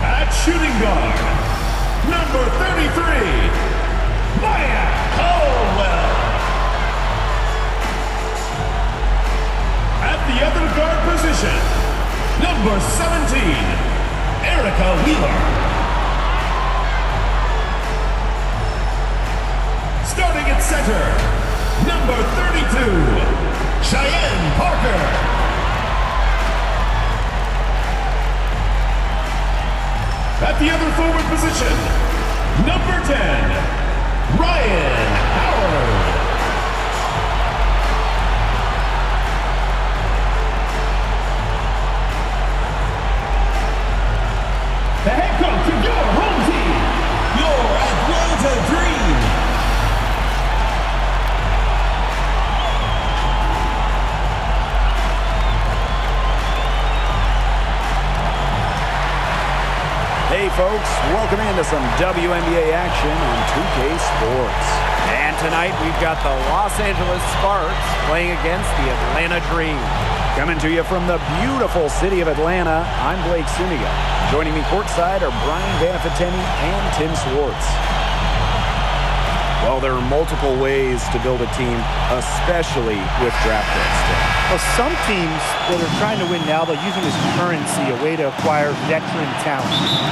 At shooting guard, number 33, Maya Caldwell. At the other guard position, number 17, Erica Wheeler. Starting at center, number 32, Cheyenne Parker. At the other forward position, number 10, Ryan Howard. The head coach of your home team, your Atlanta Dream. Hey folks, welcome into some WNBA action on 2K Sports. And tonight we've got the Los Angeles Sparks playing against the Atlanta Dream. Coming to you from the beautiful city of Atlanta, I'm Blake Suniga. Joining me courtside are Brian Vanafiteni and Tim Swartz. Well, there are multiple ways to build a team, especially with draft picks. Well, some teams that are trying to win now, they're using this currency, a way to acquire veteran talent.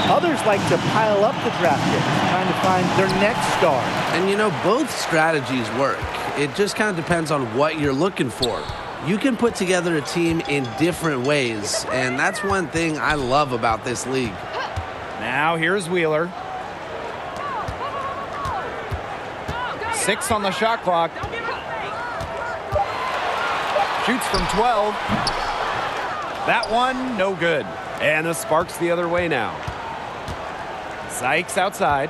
Others like to pile up the draft picks, trying to find their next star. And you know, both strategies work. It just kind of depends on what you're looking for. You can put together a team in different ways, and that's one thing I love about this league. Now here's Wheeler. 6 on the shot clock. Shoots from 12. That one, no good. And the Sparks the other way now. Sykes outside.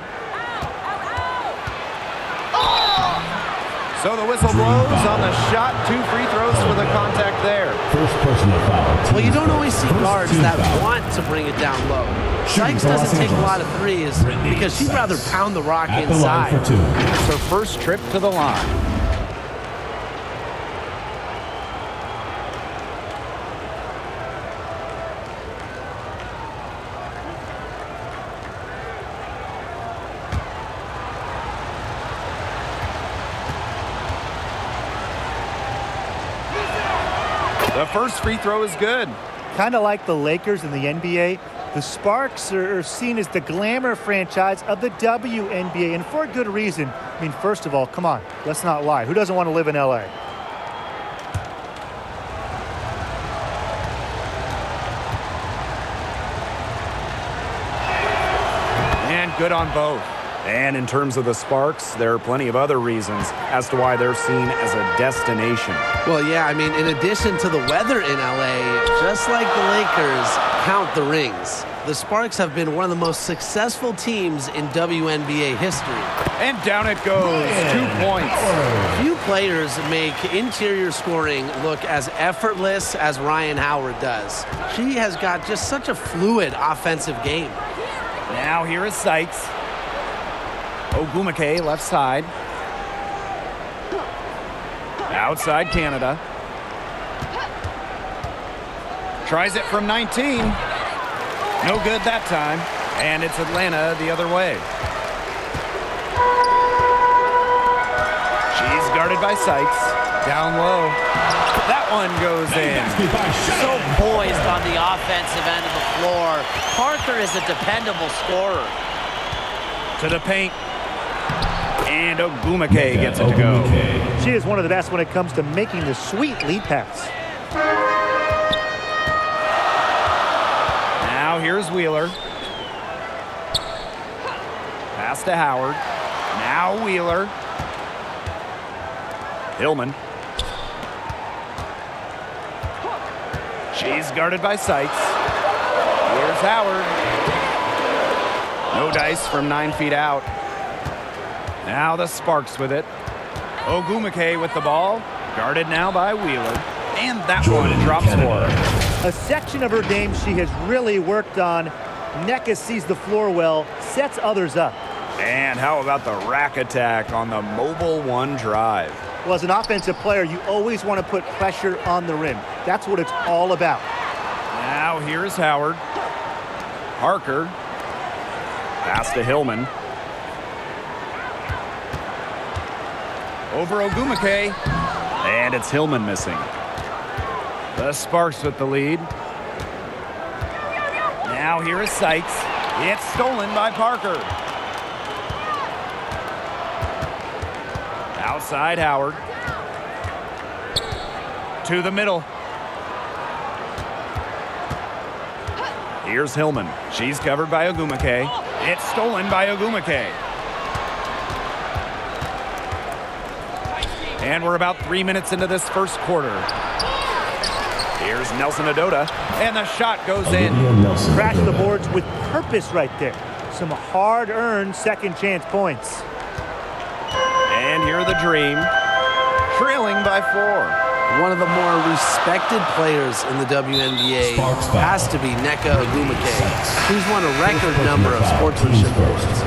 So the whistle blows on the shot. 2 free throws for the contact there. First personal foul. Well, you don't always see guards that want to bring it down low. Sykes doesn't take a lot of threes because she'd rather pound the rock inside. It's her first trip to the line. The first free throw is good. Kind of like the Lakers in the NBA, the Sparks are seen as the glamour franchise of the WNBA, and for a good reason. I mean, first of all, come on, let's not lie. Who doesn't want to live in LA? And good on both. And in terms of the Sparks, there are plenty of other reasons as to why they're seen as a destination. Well, yeah, I mean, in addition to the weather in LA, just like the Lakers, count the rings. The Sparks have been one of the most successful teams in WNBA history. And down it goes. 2 points. Few players make interior scoring look as effortless as Ryan Howard does. She has got just such a fluid offensive game. Now here is Sykes. Ogumake left side. Outside Canada. Tries it from 19. No good that time. And it's Atlanta the other way. She's guarded by Sykes. Down low. That one goes in. So poised on the offensive end of the floor. Parker is a dependable scorer. To the paint. And Ogumake gets it to go. She is one of the best when it comes to making the sweet lead pass. Now here's Wheeler. Pass to Howard. Now Wheeler. Hillman. She's guarded by Sykes. Here's Howard. No dice from 9 feet out. Now the Sparks with it. Ogumake with the ball. Guarded now by Wheeler. And that one drops for her. A section of her game she has really worked on. Nneka sees the floor well, sets others up. And how about the rack attack on the mobile one drive? Well, as an offensive player, you always want to put pressure on the rim. That's what it's all about. Now here's Howard. Parker. Pass to Hillman. Over Ogumake. And it's Hillman missing. The Sparks with the lead. Now here is Sykes. It's stolen by Parker. Outside Howard. To the middle. Here's Hillman. She's covered by Ogumake. It's stolen by Ogumake. And we're about 3 minutes into this first quarter. Here's Nelson Adota, and the shot goes in. Crash the boards with purpose right there. Some hard-earned second chance points. And here the Dream, trailing by 4. One of the more respected players in the WNBA has to be Nneka Ogumake. She's won a record number of sportsmanship awards.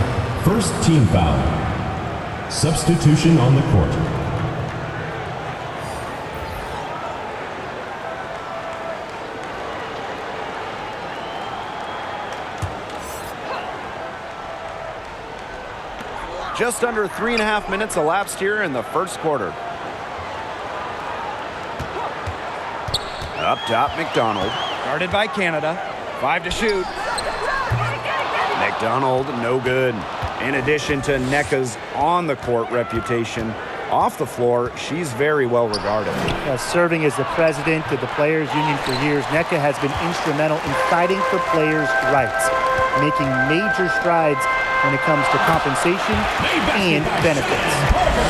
First team foul. Substitution on the court. Just under 3.5 minutes elapsed here in the first quarter. Up top, McDonald. Guarded by Canada. 5 to shoot. McDonald, no good. In addition to Nneka's on-the-court reputation, off the floor, she's very well regarded. Serving as the president of the Players Union for years, Nneka has been instrumental in fighting for players' rights, making major strides when it comes to compensation and benefits.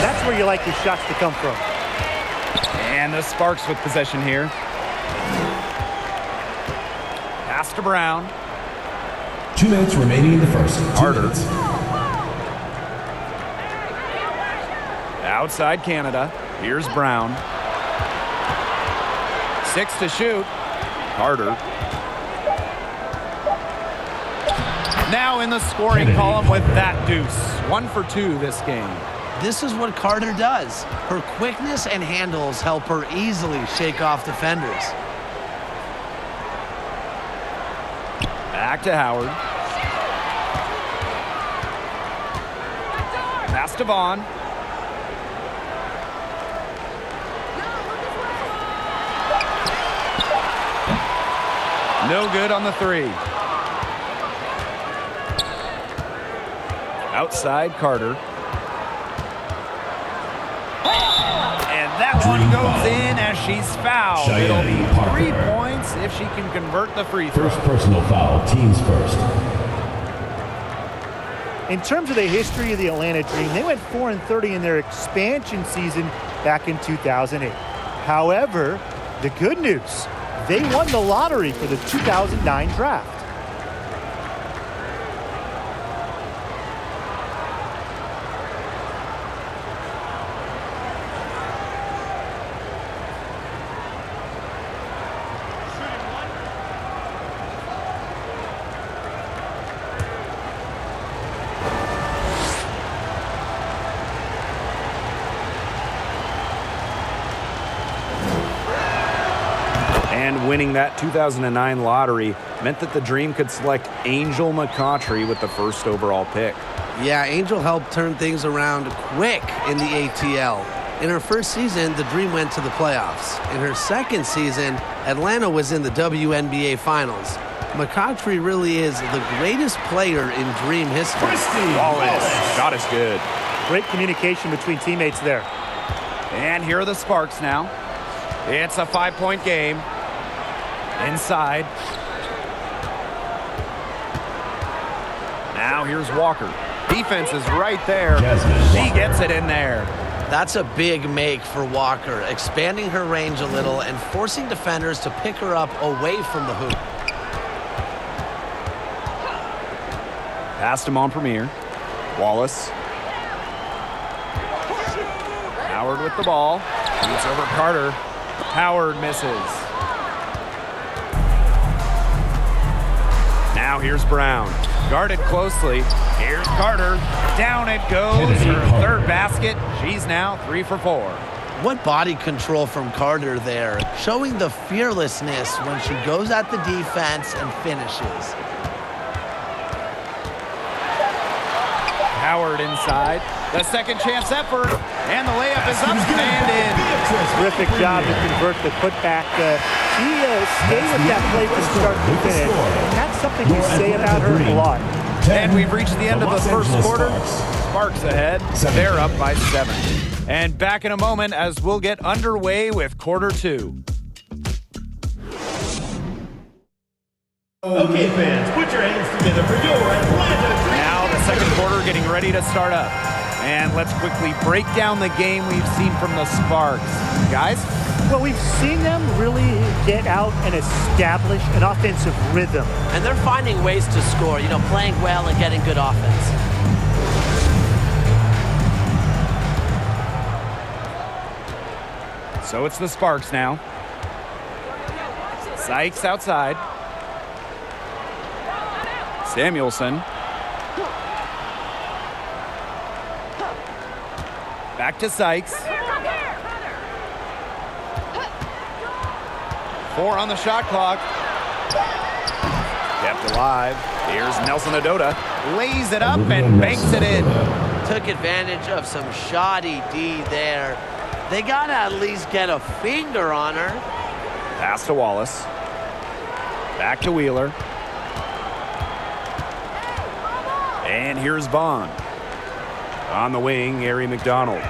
That's where you like your shots to come from. And the Sparks with possession here. Pass to Brown. 2 minutes remaining in the first. Carter. Outside Canada. Here's Brown. 6 to shoot. Carter. Now in the scoring column with that deuce. 1 for 2 this game. This is what Carter does. Her quickness and handles help her easily shake off defenders. Back to Howard. Pass to Vaughn. No good on the 3. Outside Carter. And that one goes in as she's fouled. It'll be 3 points if she can convert the free throw. First personal foul, teams first. In terms of the history of the Atlanta Dream, they went 4-30 in their expansion season back in 2008. However, the good news, they won the lottery for the 2009 draft. And winning that 2009 lottery meant that the Dream could select Angel McCoughtry with the first overall pick. Yeah, Angel helped turn things around quick in the ATL. In her first season, the Dream went to the playoffs. In her second season, Atlanta was in the WNBA Finals. McCoughtry really is the greatest player in Dream history. Wallace. Shot is good. Great communication between teammates there. And here are the Sparks now. It's a 5-point game. Inside. Now here's Walker. Defense is right there. She gets it in there. That's a big make for Walker, expanding her range a little and forcing defenders to pick her up away from the hoop. Passed him on Premier. Wallace. Howard with the ball. Shoots over Carter. Howard misses. Now here's Brown. Guarded closely. Here's Carter. Down it goes. Her third basket. She's now 3 for 4. What body control from Carter there, showing the fearlessness when she goes at the defense and finishes. Howard inside. The second chance effort. And the layup is up and in. Terrific job to convert the putback. She stayed with that play from start to finish. And that's something you say about her a lot. And we've reached the end of the first quarter. Sparks ahead. They're up by 7. And back in a moment as we'll get underway with quarter 2. Okay, fans, put your hands together for your Atlanta Dream. Now the second quarter getting ready to start up. And let's quickly break down the game we've seen from the Sparks. Guys? Well, we've seen them really get out and establish an offensive rhythm. And they're finding ways to score, playing well and getting good offense. So it's the Sparks now. Sykes outside. Samuelson. Back to Sykes. 4 on the shot clock. Kept alive. Here's Nelson Adota. Lays it up and banks it in. Took advantage of some shoddy D there. They got to at least get a finger on her. Pass to Wallace. Back to Wheeler. And here's Vaughn. On the wing, Ari McDonald.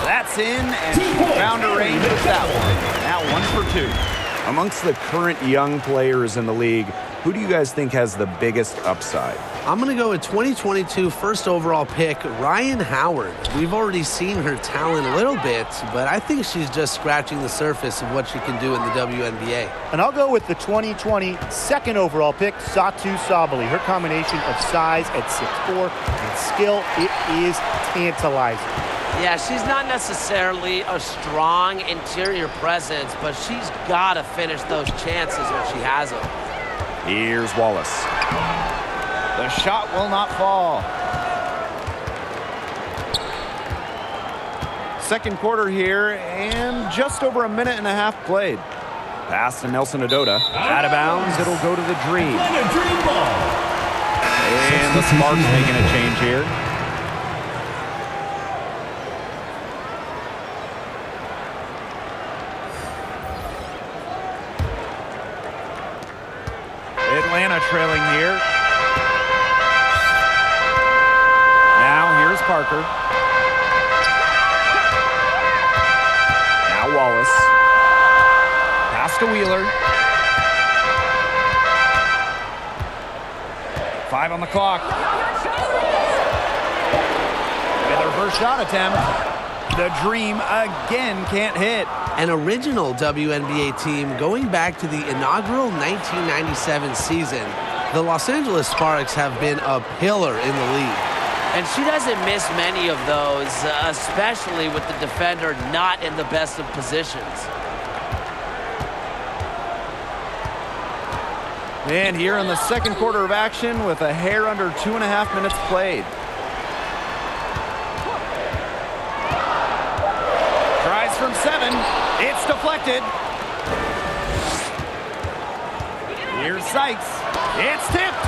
That's in, and she found a range with that one. Now 1 for 2. Amongst the current young players in the league, who do you guys think has the biggest upside? I'm going to go with 2022 first overall pick, Ryan Howard. We've already seen her talent a little bit, but I think she's just scratching the surface of what she can do in the WNBA. And I'll go with the 2020 second overall pick, Satu Sabali. Her combination of size at 6'4" and skill, it is tantalizing. Yeah, she's not necessarily a strong interior presence, but she's got to finish those chances when she has them. Here's Wallace. The shot will not fall. Second quarter here, and just over a minute and a half played. Pass to Nelson Adota. Out of bounds, it'll go to the Dream. And the Sparks making a change here. Atlanta trailing here. Now here's Parker. Now Wallace. Pass to Wheeler. 5 on the clock. With their first shot attempt, the Dream again can't hit. An original WNBA team going back to the inaugural 1997 season, the Los Angeles Sparks have been a pillar in the league. And she doesn't miss many of those, especially with the defender not in the best of positions. And here in the second quarter of action with a hair under 2.5 minutes played. Tries from 7. It's deflected. Here's Sykes. It's tipped.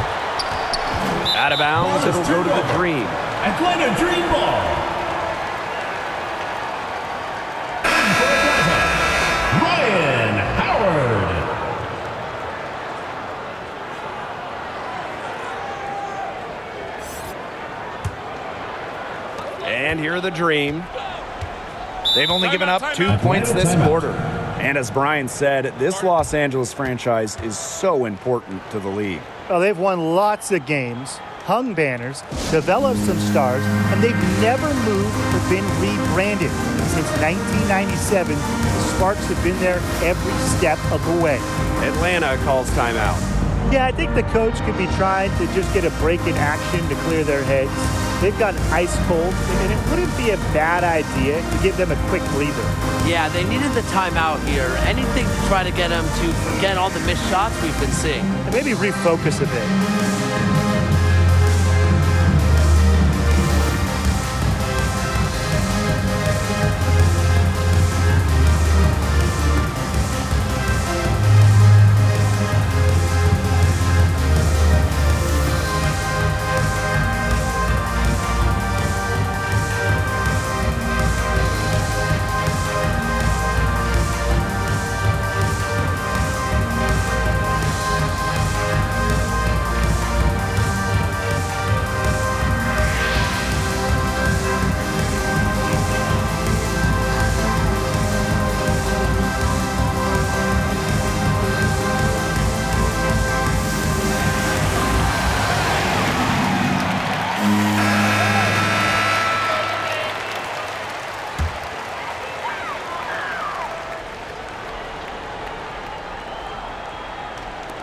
Out of bounds, it'll go to the Dream. Atlanta Dream ball. For Atlanta, Ryan Howard. And here are the Dream. They've only given up 2 points this quarter. And as Brian said, this Los Angeles franchise is so important to the league. Well, they've won lots of games, hung banners, developed some stars, and they've never moved or been rebranded. Since 1997, the Sparks have been there every step of the way. Atlanta calls timeout. Yeah, I think the coach could be trying to just get a break in action to clear their heads. They've gotten ice cold, and it wouldn't be a bad idea to give them a quick breather. Yeah, they needed the timeout here. Anything to try to get them to forget all the missed shots we've been seeing. And maybe refocus a bit.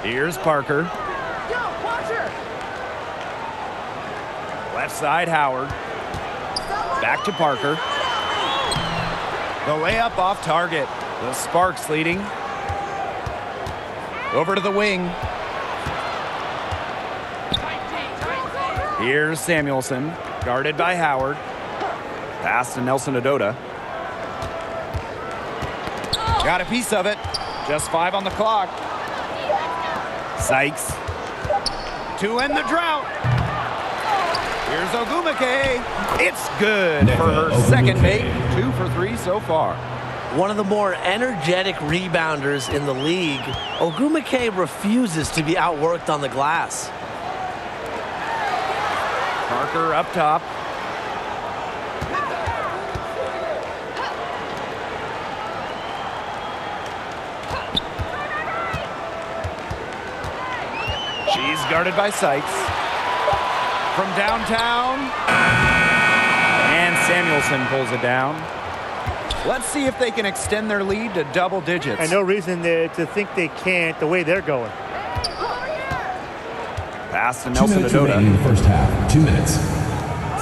Here's Parker. Left side, Howard. Back to Parker. The layup off target. The Sparks leading. Over to the wing. Here's Samuelson, guarded by Howard. Pass to Nelson Adota. Got a piece of it. Just 5 on the clock. Sykes to end the drought. Here's Ogumake. It's good for her second make. 2 for 3 so far. One of the more energetic rebounders in the league, Ogumake refuses to be outworked on the glass. Parker up top. She's guarded by Sykes. From downtown. And Samuelson pulls it down. Let's see if they can extend their lead to double digits. And no reason to think they can't the way they're going. Pass to 2 Nelson minutes remaining in the Adota. first half. 2 minutes.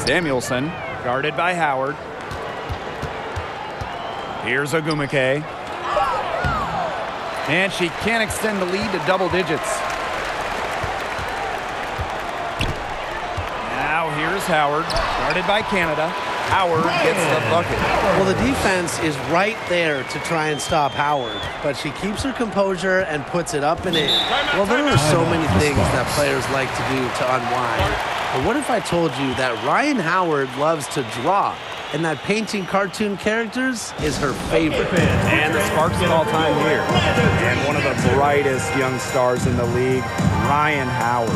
Samuelson, guarded by Howard. Here's Ogumake. And she can't extend the lead to double digits. Now here's Howard, guarded by Canada. Howard gets the bucket. Well, the defense is right there to try and stop Howard, but she keeps her composure and puts it up and in. Well, there are so many things that players like to do to unwind. But what if I told you that Ryan Howard loves to draw and that painting cartoon characters is her favorite? And the Sparks of all time here. And one of the brightest young stars in the league, Ryan Howard.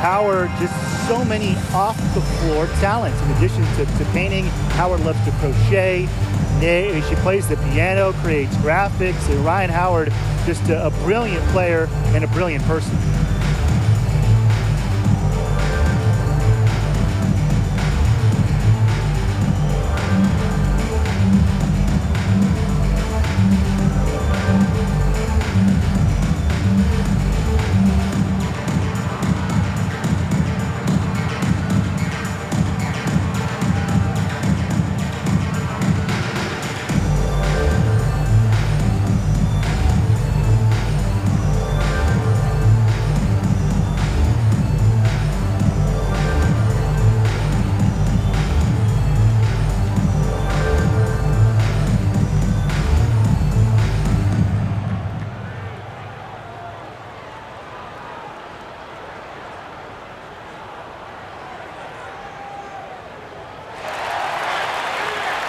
Howard, just so many off-the-floor talents. In addition to painting, Howard loves to crochet. She plays the piano, creates graphics. And Ryan Howard, just a brilliant player and a brilliant person.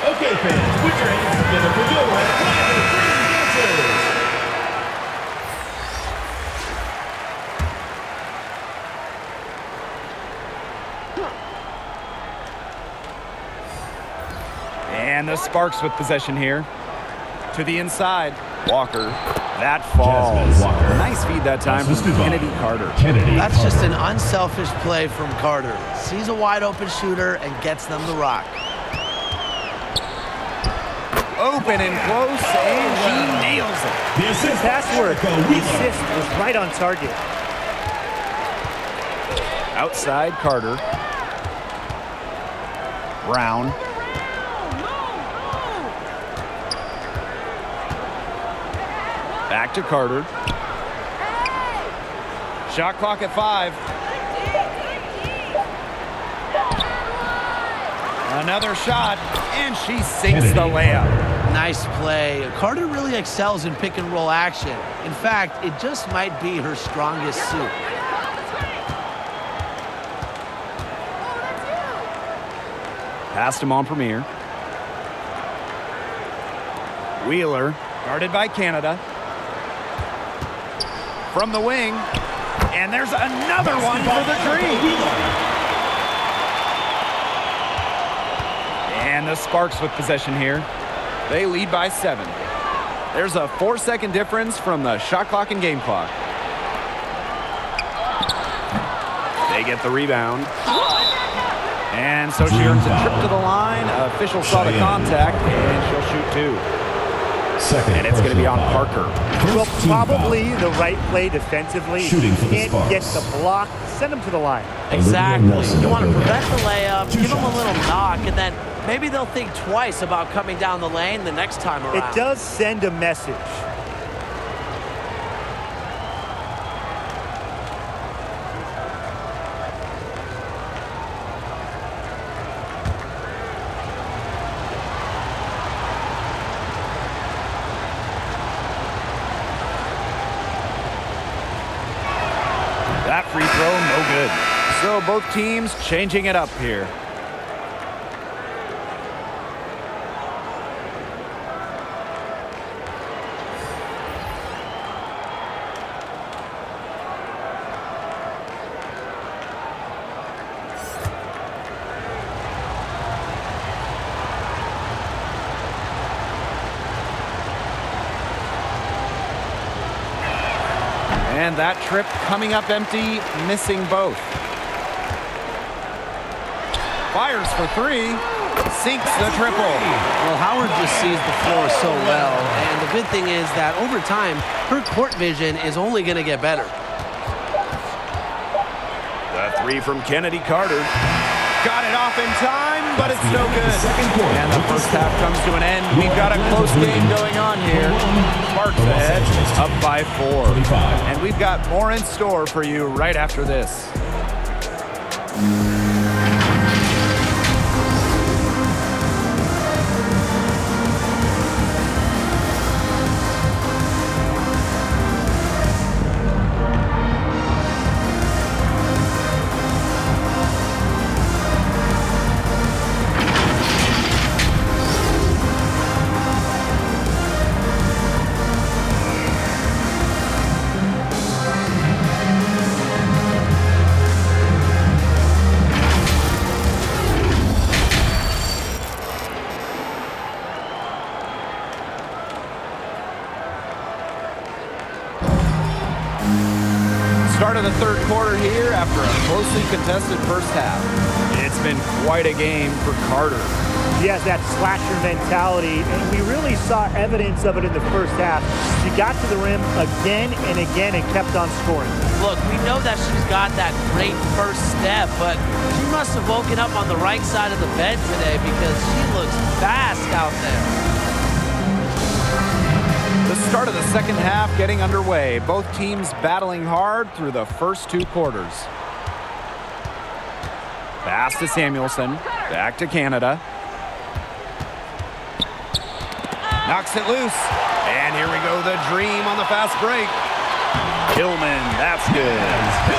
Okay, fans, put your hands together for your Atlanta Dream dancers. And the Sparks with possession here. To the inside. Walker. That falls. Jasmine Walker. Nice feed that time from Kennedy Carter. That's just an unselfish play from Carter. Sees a wide open shooter and gets them the rock. Open and close, and she nails it. The assist Pass work. Erica The Wheeler. assist was right on target. Outside Carter. Brown. Back to Carter. Shot clock at 5. Another shot, and she sinks the layup. Nice play. Carter really excels in pick and roll action. In fact, it just might be her strongest suit. Passed him on Premier. Wheeler, guarded by Canada. From the wing, and there's another one for the Dream. And the Sparks with possession here. They lead by 7. There's a 4-second difference from the shot clock and game clock. They get the rebound. And so she earns a trip to the line. Official saw the contact, and she'll shoot 2. And it's going to be on Parker. Well, probably the right play defensively. Shooting for the Can't Sparks. get the block. Send him to the line. Exactly. Nelson You want to will go prevent back. the layup, 2 give them a shots. little knock, and then maybe they'll think twice about coming down the lane the next time around. It does send a message. That free throw, no good. So both teams changing it up here. And that trip coming up empty, missing both. Fires for 3, sinks the triple. Well, Howard just sees the floor so well, and the good thing is that over time, her court vision is only going to get better. The 3 from Kennedy Carter. Got it off in time, but it's no good. And the first half comes to an end. We've got a close game going on here. Sparks ahead, up by 4. And we've got more in store for you right after this. Start of the third quarter here after a closely contested first half. It's been quite a game for Carter. She has that slasher mentality, and we really saw evidence of it in the first half. She got to the rim again and again and kept on scoring. Look, we know that she's got that great first step, but she must have woken up on the right side of the bed today because she looks fast out there. The start of the second half getting underway. Both teams battling hard through the first 2 quarters. Pass to Samuelson. Back to Canada. Knocks it loose. And here we go, the Dream on the fast break. Hillman, that's good.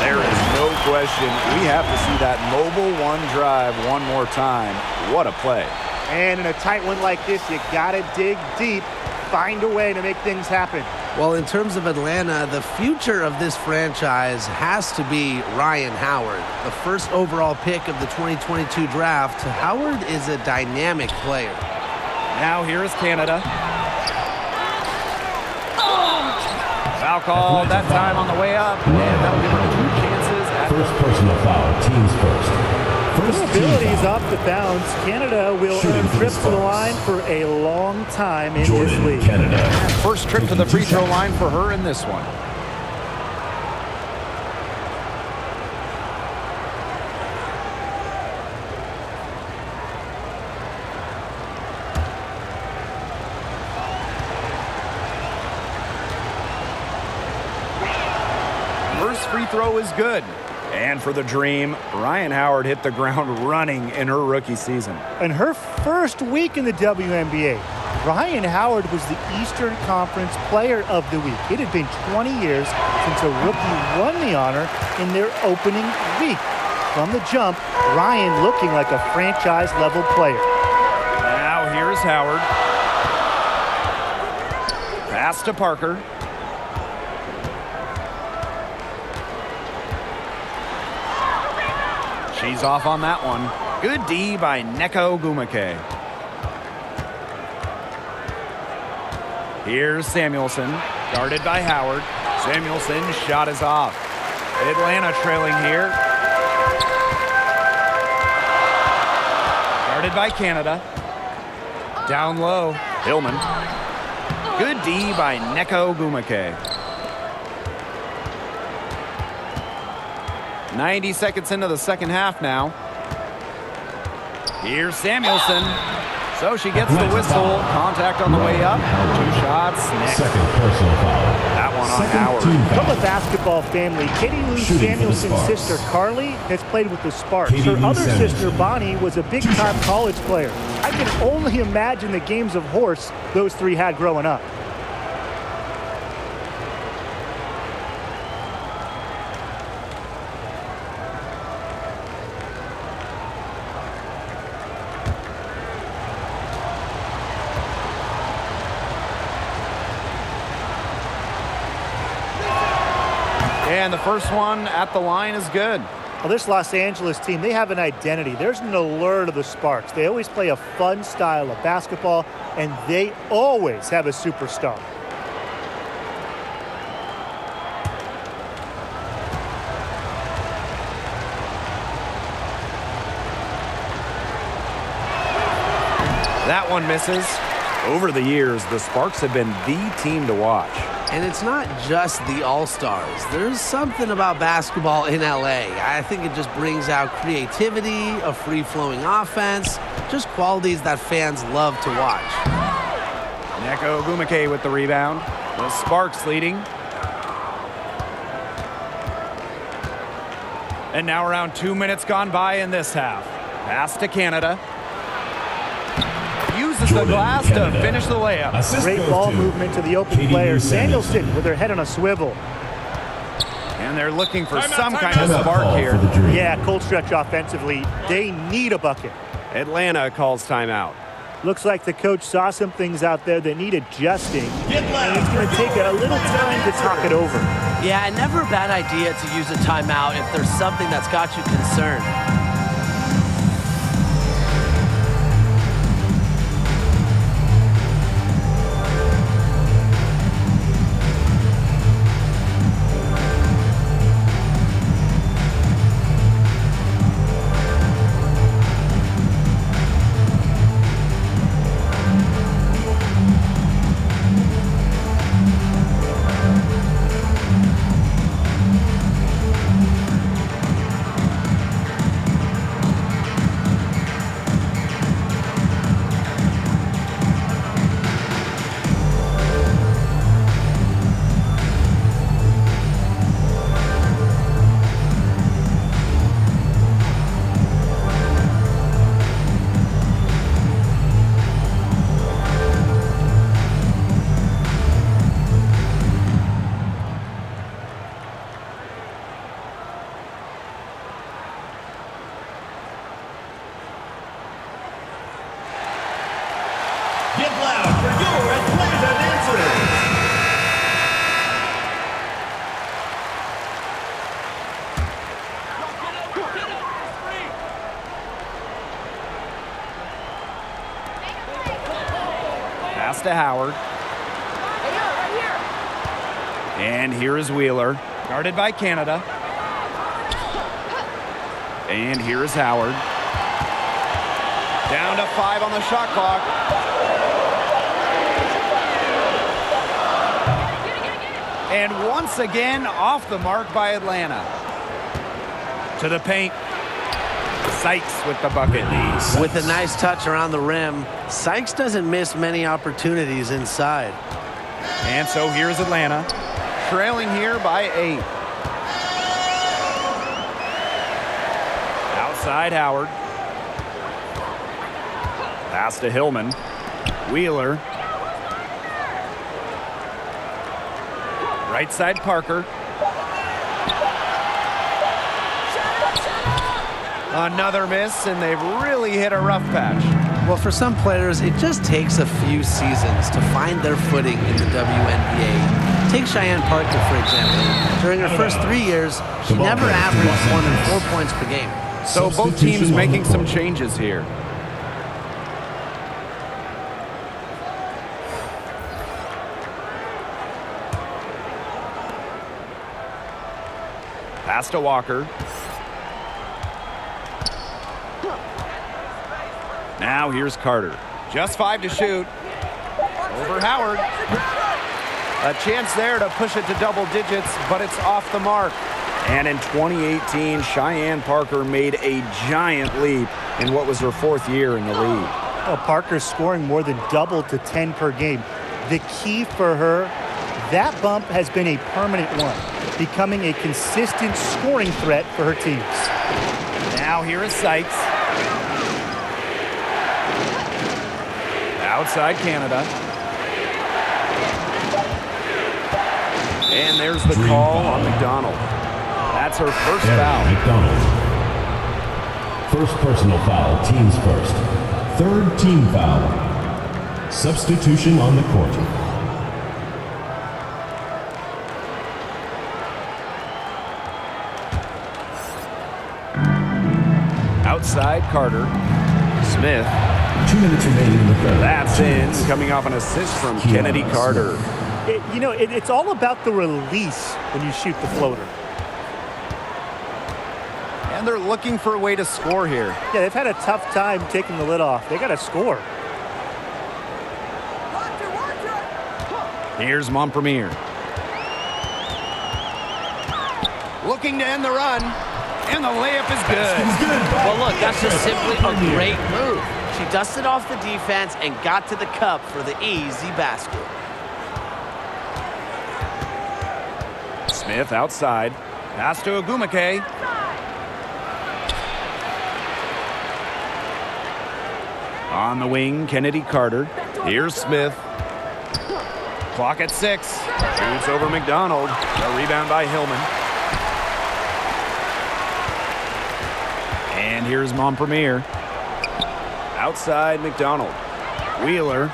There is no question. We have to see that mobile 1 drive one more time. What a play. And in a tight one like this, you got to dig deep. Find a way to make things happen. Well, in terms of Atlanta, the future of this franchise has to be Ryan Howard, the first overall pick of the 2022 draft. Howard is a dynamic player. Now here is Canada. Foul call that time on the way up, and that'll give her 2 chances at First personal foul, teams first. First team Abilities foul. off the bounce. Canada will Shooting earn for the trips to the Sparks. line for a long time in this Jordan, league. Canada. First trip to the free throw line for her in this one. free throw is good. And for the Dream, Ryan Howard hit the ground running in her rookie season. In her first week in the WNBA, Ryan Howard was the Eastern Conference Player of the Week. It had been 20 years since a rookie won the honor in their opening week. From the jump, Ryan looking like a franchise-level player. Now here's Howard. Pass to Parker. She's off on that one. Good D by Neko Gumake. Here's Samuelson, guarded by Howard. Samuelson's shot is off. Atlanta trailing here. Guarded by Canada. Down low, Hillman. Good D by Neko Gumake. 90 seconds into the second half now. Here's Samuelson. So she gets the whistle. Contact on the way up. 2 shots next. Second personal foul. That one on Second Howard. team foul. From the basketball family, Katie Lou Shooting for the Samuelson's Sparks. sister Carly has played with the Sparks. Katie Her Lou other Samuelson. sister Bonnie was a big-time college player. I can only imagine the games of horse those three had growing up. And the first one at the line is good. Well, this Los Angeles team, they have an identity. There's an allure to the Sparks. They always play a fun style of basketball, and they always have a superstar. That one misses. Over the years, the Sparks have been the team to watch. And it's not just the All-Stars. There's something about basketball in LA. I think it just brings out creativity, a free-flowing offense, just qualities that fans love to watch. Neko Gumake with the rebound. The Sparks leading. And now around 2 minutes gone by in this half. Pass to Canada. Uses the glass to finish the layup. Assist Great goes ball to movement to the open Katie player. Lou Samuelson with her head on a swivel. And they're looking for some kind of Timeout spark call here. for the Dream. Yeah, cold stretch offensively. They need a bucket. Atlanta calls timeout. Looks like the coach saw some things out there that need adjusting, and it's going to take a little time to talk it over. Yeah, never a bad idea to use a timeout if there's something that's got you concerned. Get loud for your Atlanta dancers. Pass to Howard. And here is Wheeler, guarded by Canada. And here is Howard. Down to 5 on the shot clock. And once again, off the mark by Atlanta. To the paint. Sykes with the bucket. With a nice touch around the rim, Sykes doesn't miss many opportunities inside. And so here's Atlanta, trailing here by 8. Outside Howard. Pass to Hillman. Wheeler. Right side Parker. Another miss, and they've really hit a rough patch. Well, for some players, it just takes a few seasons to find their footing in the WNBA. Take Cheyenne Parker, for example. During her first 3 years, she never averaged more than 4 points per game. So both teams making some changes here. Pass to Walker. Now here's Carter. Just 5 to shoot. Over Howard. A chance there to push it to double digits, but it's off the mark. And in 2018, Cheyenne Parker made a giant leap in what was her 4th year in the league. Well, Parker's scoring more than double to 10 per game. The key for her, that bump has been a permanent one, becoming a consistent scoring threat for her teams. Now here is Sykes. Outside Canada. And there's the call on McDonald. That's her first foul. McDonald. First personal foul, teams first. 3rd team foul. Substitution on the court. Outside Carter. Smith. 2 minutes remaining in the third. That's in, coming off an assist from Kennedy Carter. It's all about the release when you shoot the floater. And they're looking for a way to score here. Yeah, they've had a tough time taking the lid off. They got to score. Here's Montpremier. Looking to end the run. And the layup is good. Well, look, that's just simply a great move. She dusted off the defense and got to the cup for the easy basket. Smith outside. Pass to Agumake. On the wing, Kennedy Carter. Here's Smith. Clock at 6. Shoots over McDonald. A rebound by Hillman. And here's Montpremier. Outside McDonald. Wheeler.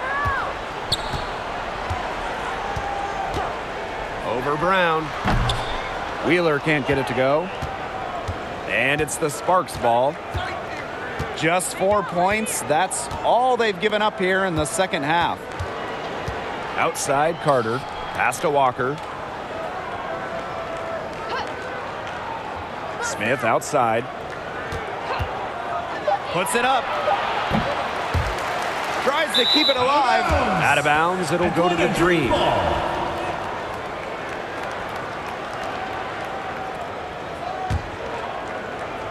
Over Brown. Wheeler can't get it to go. And it's the Sparks ball. Just 4 points. That's all they've given up here in the second half. Outside Carter. Pass to Walker. Smith outside. Puts it up. Tries to keep it alive. Out of bounds. It'll go to the Dream.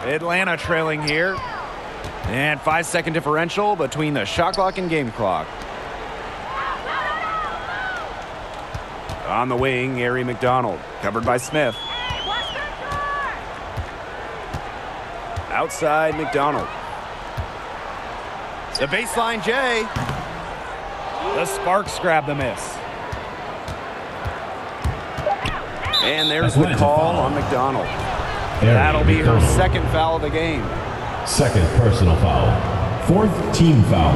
Atlanta trailing here. And 5-second differential between the shot clock and game clock. On the wing, Ari McDonald. Covered by Smith. Outside McDonald. The baseline J. The Sparks grab the miss. And there's the call on McDonald. That'll be her second foul of the game. Second personal foul. 4th team foul.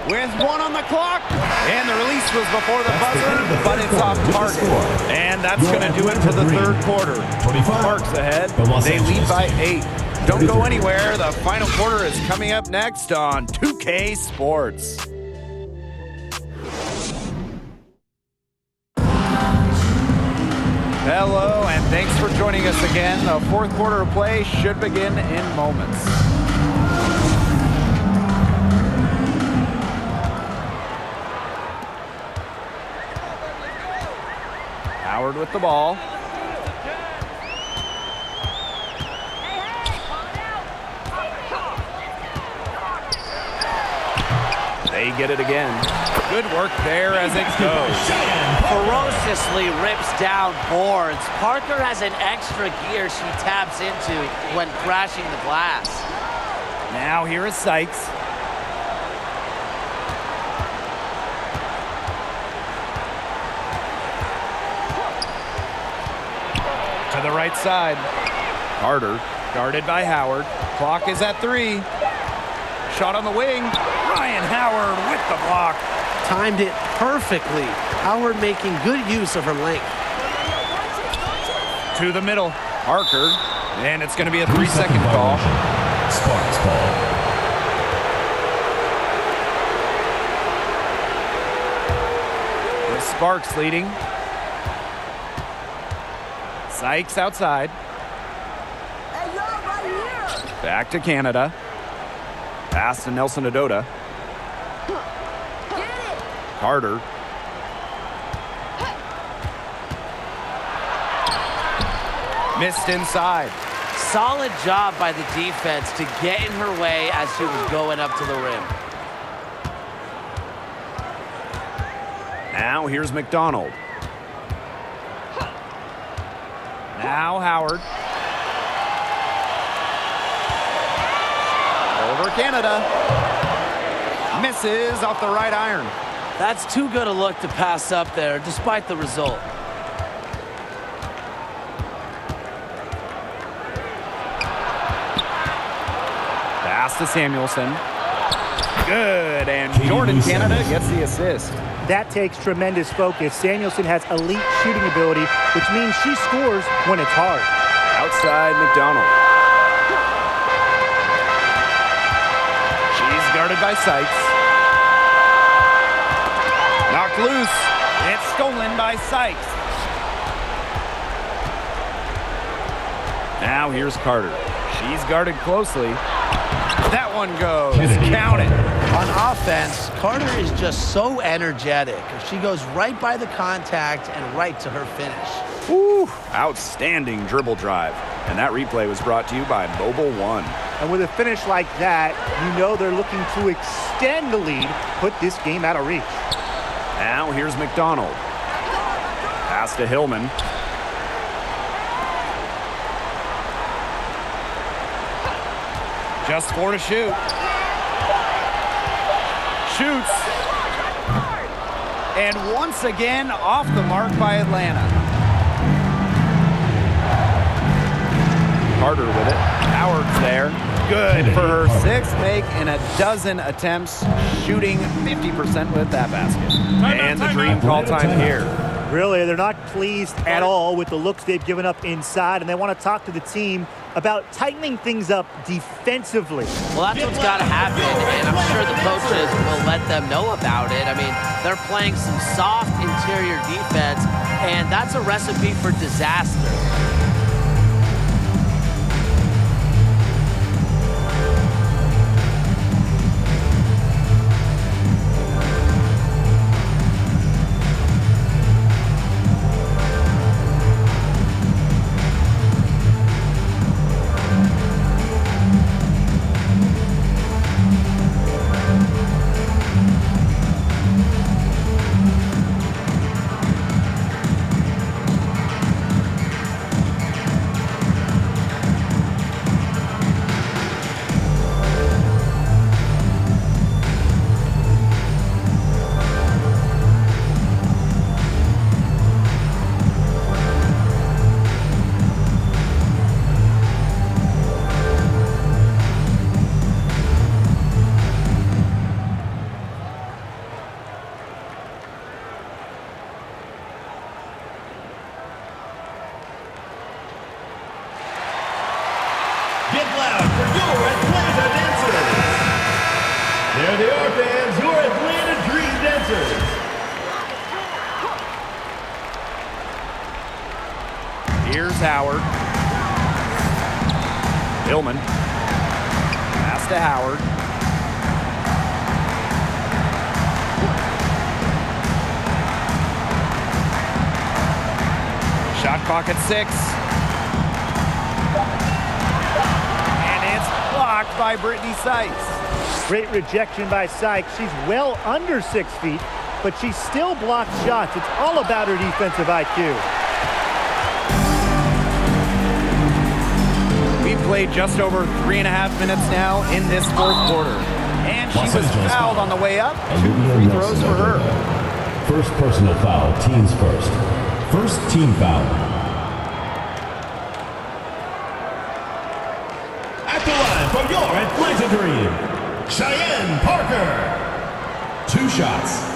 With 1 on the clock. And the release was before the buzzer, but it's off target. And that's going to do it for the third quarter. Sparks ahead. They lead by 8. Don't go anywhere. The final quarter is coming up next on 2K Sports. Hello, and thanks for joining us again. The fourth quarter of play should begin in moments. Howard with the ball. They get it again. Good work there as it goes. Ferociously rips down boards. Parker has an extra gear she taps into when crashing the glass. Now here is Sykes. To the right side. Carter, guarded by Howard. Clock is at 3. Shot on the wing. Ryan Howard with the block. Timed it perfectly. Howard making good use of her length. To the middle. Parker. And it's going to be a 3-second call. Sparks ball. With Sparks leading. Sykes outside. Back to Canada. Pass to Nelson Adota. Carter. Missed inside. Solid job by the defense to get in her way as she was going up to the rim. Now here's McDonald. Now Howard. Over Canada. Misses off the right iron. That's too good a look to pass up there, despite the result. Pass to Samuelson. Good, and Jordan Canada gets the assist. That takes tremendous focus. Samuelson has elite shooting ability, which means she scores when it's hard. Outside McDonald. She's guarded by Sykes. Knocked loose. It's stolen by Sykes. Now here's Carter. She's guarded closely. That one goes. Count it. On offense, Carter is just so energetic. She goes right by the contact and right to her finish. Woo. Outstanding dribble drive. And that replay was brought to you by Mobile One. And with a finish like that, you know they're looking to extend the lead, put this game out of reach. Now here's McDonald. Pass to Hillman. Just 4 to shoot. Shoots. And once again, off the mark by Atlanta. Carter with it. Howard's there. Good for her 6th make in a dozen attempts, shooting 50% with that basket. And the dream call time here. Really, they're not pleased at all with the looks they've given up inside, and they want to talk to the team about tightening things up defensively. Well, that's what's got to happen, and I'm sure the coaches will let them know about it. I mean, they're playing some soft interior defense, and that's a recipe for disaster. Get loud for your Atlanta dancers. There they are, fans, your Atlanta Dream Dancers. Here's Howard. Hillman. Pass to Howard. Shot clock at 6. And it's blocked by Brittany Sykes. Great rejection by Sykes. She's well under 6 feet, but she still blocks shots. It's all about her defensive IQ. We played just over 3.5 minutes now in this fourth quarter. And she was fouled on the way up. 2 free throws for her. First personal foul, teams first. First team foul. At the line from your Atlanta Dream, Cheyenne Parker. 2 shots.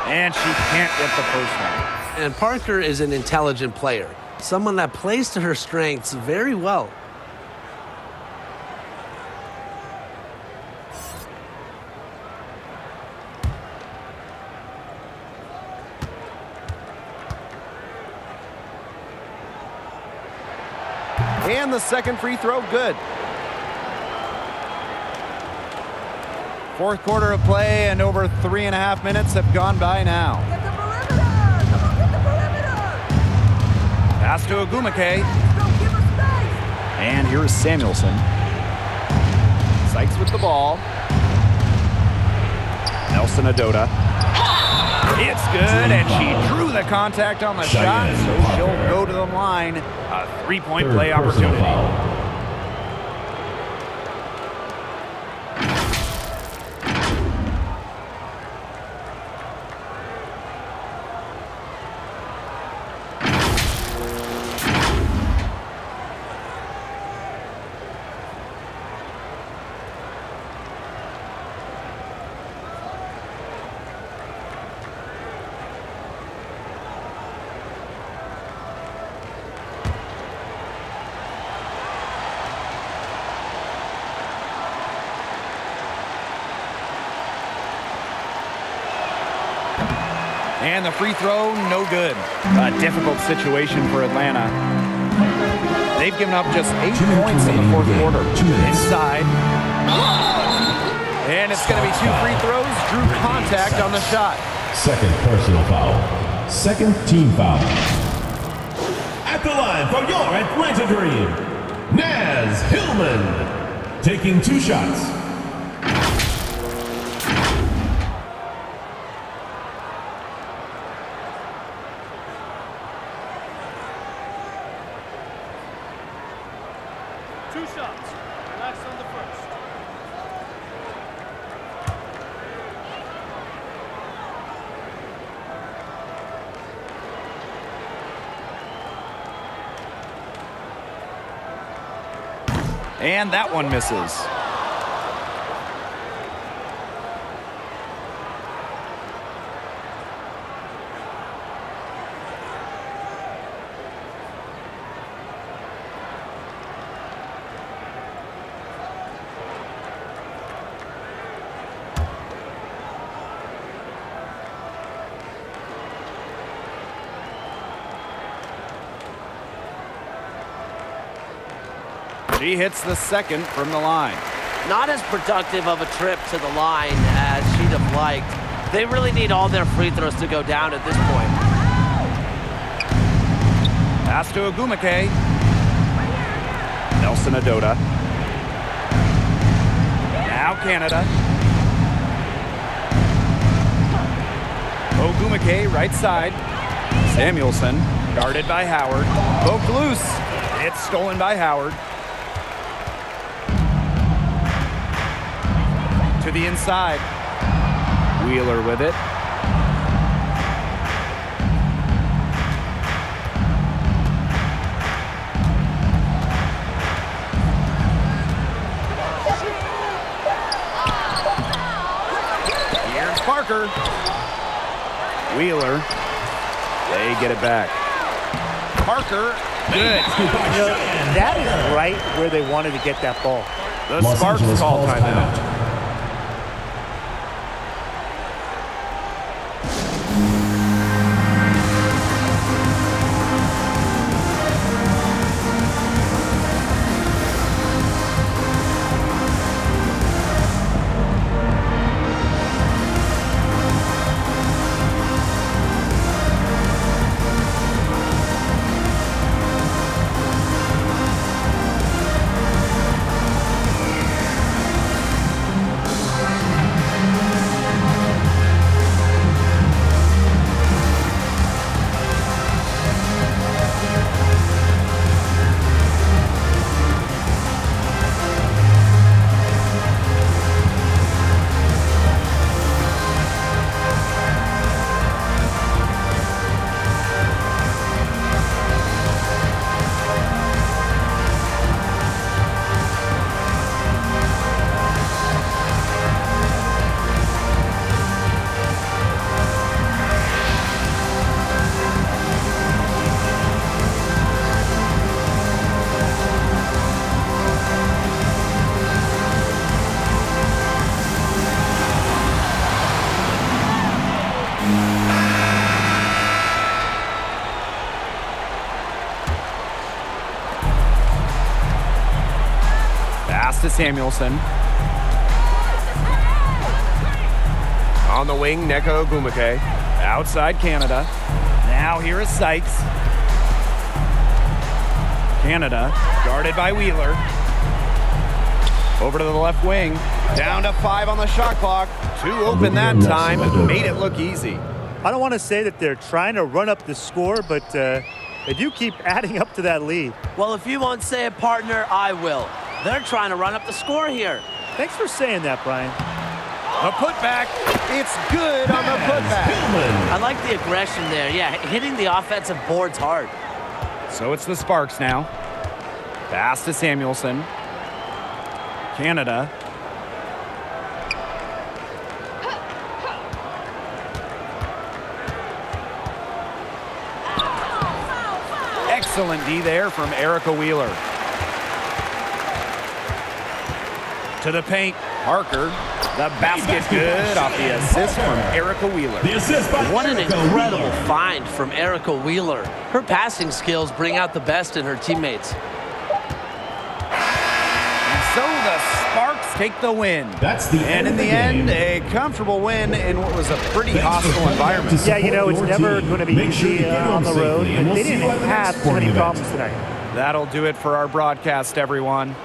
And she can't get the first one. And Parker is an intelligent player, someone that plays to her strengths very well. And the second free throw, good. Fourth quarter of play, and over 3.5 minutes have gone by now. Get the perimeter! Come on, get the perimeter! Pass to Agumake. Don't give us space! And here is Samuelson. Sykes with the ball. Nelson Adota. It's good, and she drew the contact on the shot, so she'll go to the line. A 3-point play opportunity. And the free throw, no good. A difficult situation for Atlanta. They've given up just 8 points in the fourth quarter. Inside. And it's going to be 2 free throws. Drew contact on the shot. Second personal foul. Second team foul. At the line from your Atlanta Dream, Naz Hillman. Taking 2 shots. And that one misses. She hits the second from the line. Not as productive of a trip to the line as she'd have liked. They really need all their free throws to go down at this point. Pass to Agumake. Nelson Adota. Now Canada. Ogumake, right side. Samuelson, guarded by Howard. Poked loose. It's stolen by Howard. To the inside. Wheeler with it. Here's Parker. Wheeler. They get it back. Parker. Good. That is right where they wanted to get that ball. The Sparks call timeout. Samuelson. On the wing, Neko Ogumake. Outside Canada. Now here is Sykes. Canada, guarded by Wheeler. Over to the left wing. Down to 5 on the shot clock. 2 open that time. Made it look easy. I don't want to say that they're trying to run up the score, but they do keep adding up to that lead. Well, if you won't say it, partner, I will. They're trying to run up the score here. Thanks for saying that, Brian. A putback. It's good on the putback. I like the aggression there. Yeah, hitting the offensive boards hard. So it's the Sparks now. Pass to Samuelson. Canada. Excellent D there from Erica Wheeler. To the paint, Parker. The basket good off the assist from Erica Wheeler. The assist by What an Erica incredible Wheeler. find from Erica Wheeler. Her passing skills bring out the best in her teammates. And so the Sparks take the win. That's the And end in of the the end, game. a comfortable win in what was a pretty Thanks for hostile coming out environment. to Yeah, you know, it's support never your going to team. be Make sure you easy get home on the road, safely, and but we'll they see you didn't at the have next too many sporting event. problems tonight. That'll do it for our broadcast, everyone.